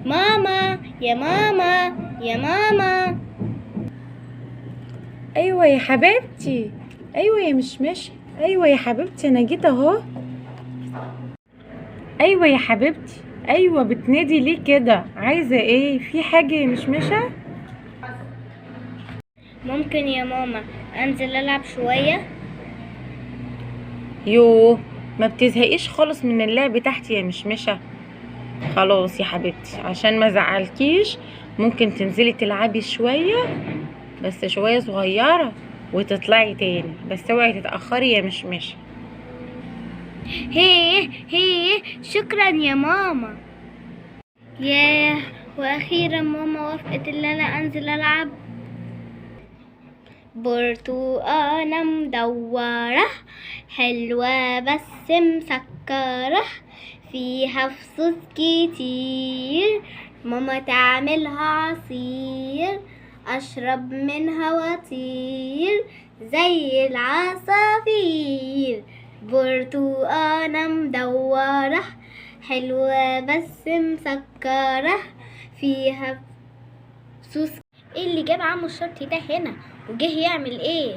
ماما يا ماما يا ماما. ايوه يا حبيبتي، ايوه يا مشمش، ايوه يا حبيبتي انا جيت اهو. ايوه يا حبيبتي، ايوه بتنادي ليه كده؟ عايزه ايه؟ في حاجه يا مشمشه؟ ممكن يا ماما انزل العب شوية؟ يوه، ما بتزهقيش خالص من اللعب تحت يا مشمشه؟ خلاص يا حبيبتي، عشان ما زعلكيش ممكن تنزلي تلعبي شويه، بس شويه صغيره وتطلعي تاني، بس اوعي تتاخري يا مشمشه. هي شكرا يا ماما. ياه، واخيرا ماما وافقت ان انا انزل العب. برتقانة مدورة حلوة بس مسكرة، فيها فصوص كتير، ماما تعملها عصير، أشرب منها وأطير زي العصافير. برتقانة مدورة حلوة بس مسكرة، فيها فصوص. ايه اللي جاب عمو الشرطي ده هنا وجه يعمل ايه؟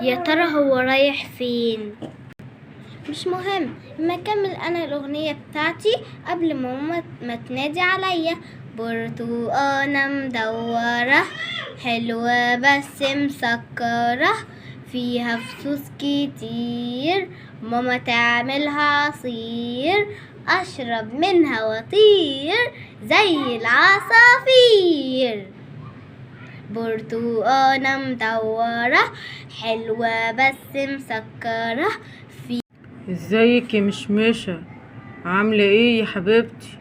يا ترى هو رايح فين؟ مش مهم، ما اكمل انا الاغنيه بتاعتي قبل ما ماما ما تنادي عليا. برتقانه مدوره حلوه بس مسكره، فيها فصوص كتير، ماما تعملها عصير، اشرب منها واطير زي العصافير. برتقانة مدورة حلوة بس مسكرة. ازيك يا مشمشه؟ عامله ايه يا حبيبتي؟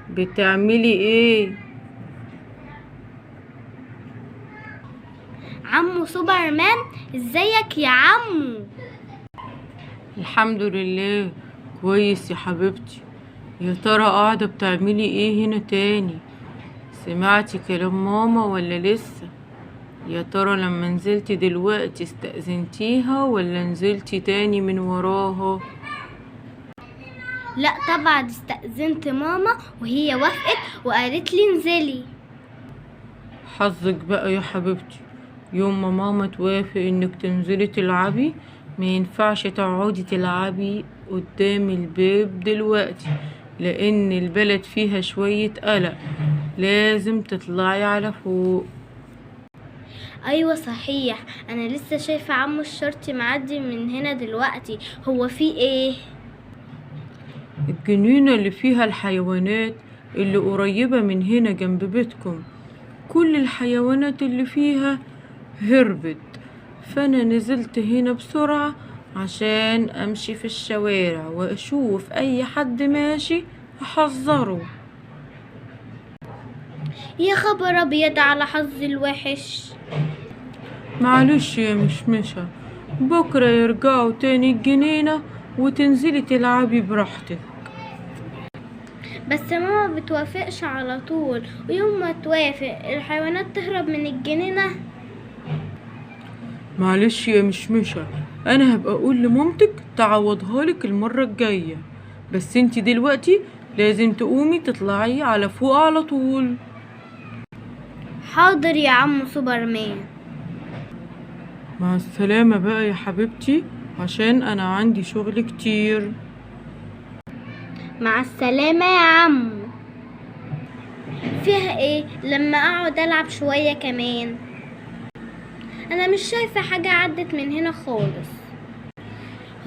بتعملي ايه؟ عمو سوبرمان، ازيك يا عمو؟ الحمد لله كويس يا حبيبتي. يا ترى قاعده بتعملي ايه هنا تاني؟ سمعتي كلام ماما ولا لسه؟ يا ترى لما نزلتي دلوقتي استأذنتيها ولا نزلتي تاني من وراها؟ لا طبعا استأذنت ماما وهي وافقت وقالت لي انزلي. حظك بقى يا حبيبتي، يوم ما ماما توافق انك تنزلي تلعبي ما ينفعش تقعدي تلعبي قدام الباب دلوقتي، لان البلد فيها شوية قلق، لازم تطلعي على فوق. ايوه صحيح، انا لسه شايفة عمو الشرطي معدي من هنا دلوقتي. هو في ايه؟ الجنينة اللي فيها الحيوانات اللي قريبة من هنا جنب بيتكم، كل الحيوانات اللي فيها هربت، فأنا نزلت هنا بسرعة عشان أمشي في الشوارع وأشوف أي حد ماشي أحذره. يا خبر ابيض على حظ الوحش. معلش يا مشمشة، بكرة يرجعوا تاني الجنينة وتنزلي تلعبي براحتك. بس ماما بتوافقش على طول، ويوم ما توافق الحيوانات تهرب من الجنينة. معلش يا مشمشة، انا هبقى اقول لمامتك تعوضها لك المرة الجاية، بس انتي دلوقتي لازم تقومي تطلعي على فوق على طول. حاضر يا عم سوبرمان. مع السلامة بقى يا حبيبتي، عشان انا عندي شغل كتير. مع السلامة يا عم. فيها ايه لما اقعد العب شوية كمان؟ انا مش شايفة حاجة عدت من هنا خالص.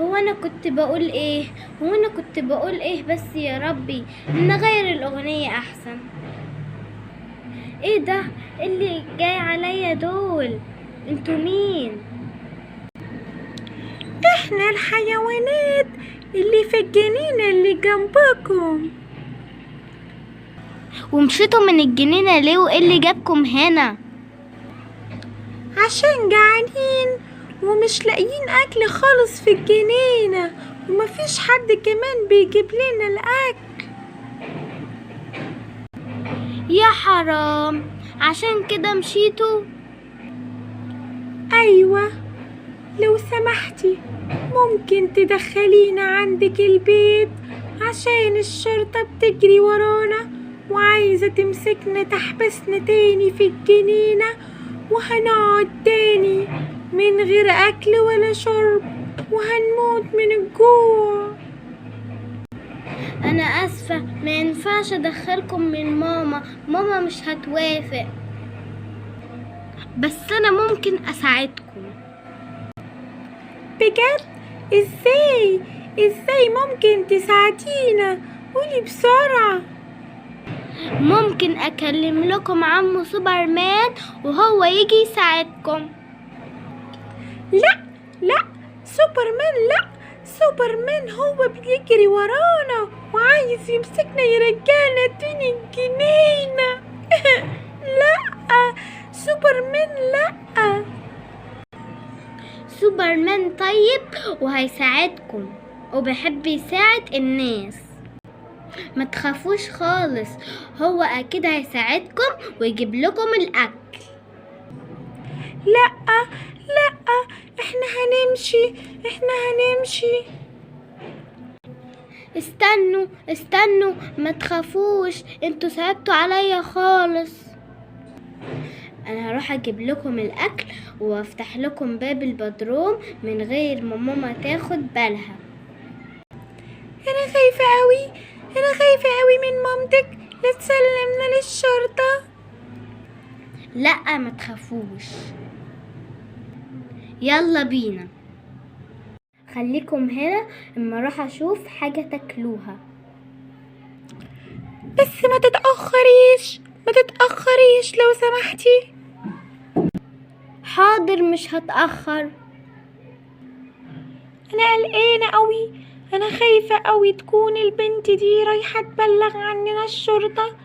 هو انا كنت بقول ايه بس يا ربي نغير الاغنية احسن. ايه ده اللي جاي عليا دول؟ انتوا مين؟ احنا الحيوانات اللي في الجنينة اللي جنبكم. ومشيتوا من الجنينة ليه وايه اللي جابكم هنا؟ عشان جعانين ومش لاقيين اكل خالص في الجنينة، ومفيش حد كمان بيجيب لنا الاكل. يا حرام، عشان كده مشيتوا؟ ايوه، لو سمحتي ممكن تدخلينا عندك البيت عشان الشرطة بتجري ورانا وعايزة تمسكنا تحبسنا تاني في الجنينة، وهنقعد تاني من غير أكل ولا شرب وهنموت من الجوع. انا اسفة، ما ينفعش ادخلكم من ماما مش هتوافق، بس انا ممكن اساعدكم. بجد؟ ازاي ممكن تساعدينا؟ قولي بسرعة. ممكن اكلم لكم عمو سوبرمان وهو يجي يساعدكم. لا سوبرمان، لا سوبرمان هو بيجري ورانا وعايز يمسكنا يرجعنا تاني الجنينة. لا سوبرمان لا. سوبرمان طيب وهيساعدكم وبيحب يساعد الناس، ما تخافوش خالص، هو اكيد هيساعدكم ويجيب لكم الاكل. لا احنا هنمشي. استنوا ما تخافوش، انتوا صعبتوا عليا خالص. انا هروح اجيب لكم الاكل وافتح لكم باب البدروم من غير ما ماما تاخد بالها. انا خايفة قوي من مامتك لا تسلمنا للشرطة. لا ما تخافوش، يلا بينا، خليكم هنا اما اروح اشوف حاجة تاكلوها. بس ما تتأخريش لو سمحتي. حاضر مش هتأخر. انا قلقانة قوي، انا خايفة قوي تكون البنت دي رايحة تبلغ عننا الشرطة.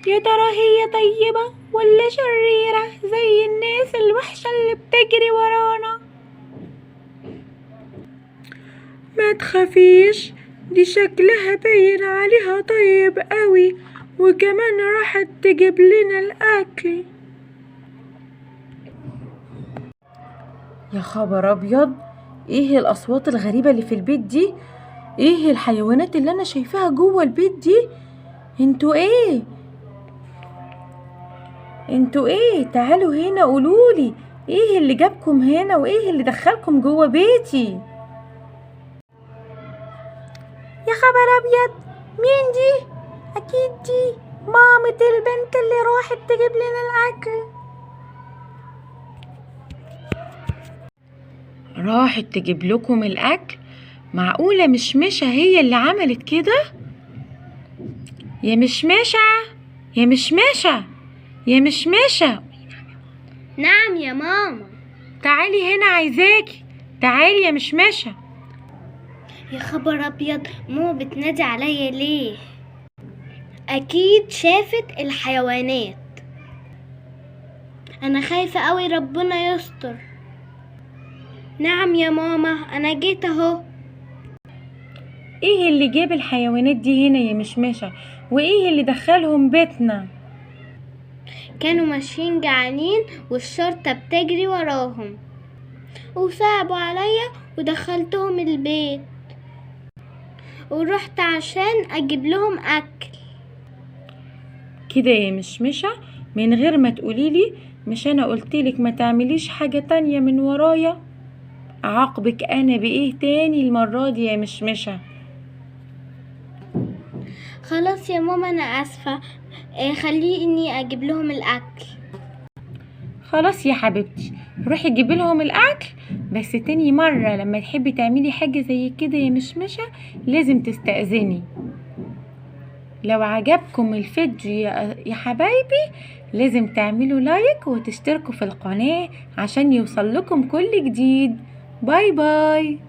يا ترى هي طيبة ولا شريرة زي الناس الوحشة اللي بتجري ورانا؟ ما تخافيش، دي شكلها باين عليها طيب قوي، وكمان راحت تجيب لنا الأكل. يا خبر أبيض، ايه الأصوات الغريبة اللي في البيت دي؟ ايه الحيوانات اللي أنا شايفاها جوه البيت دي؟ انتوا ايه؟ تعالوا هنا قولولي ايه اللي جابكم هنا وايه اللي دخلكم جوه بيتي؟ يا خبر ابيض، مين دي؟ اكيد دي مامة البنت اللي راحت تجيب لنا الاكل. راحت تجيب لكم الاكل؟ معقولة مشمشة هي اللي عملت كده؟ يا مشمشة. نعم يا ماما. تعالي هنا عايزاكي، تعالي يا مشمشة. يا خبر ابيض، ماما بتنادي عليا ليه؟ اكيد شافت الحيوانات. انا خايفة قوي، ربنا يستر. نعم يا ماما، انا جيت اهو. ايه اللي جاب الحيوانات دي هنا يا مشمشة؟ وايه اللي دخلهم بيتنا؟ كانوا ماشيين جعانين والشرطة بتجري وراهم وصعبوا عليا ودخلتهم البيت ورحت عشان اجيب لهم اكل. كده يا مشمشة من غير ما تقوليلي؟ مش انا قلتلك ما تعمليش حاجة تانية من ورايا؟ اعاقبك انا بايه تاني المرة دي يا مشمشة؟ خلاص يا ماما انا اسفة، خليني اجيب لهم الاكل. خلاص يا حبيبتي، روحي جيبي لهم الاكل، بس تاني مرة لما تحبي تعملي حاجة زي كده يا مشمشة لازم تستأذني. لو عجبكم الفيديو يا حبايبي لازم تعملوا لايك وتشتركوا في القناة عشان يوصل لكم كل جديد. باي باي.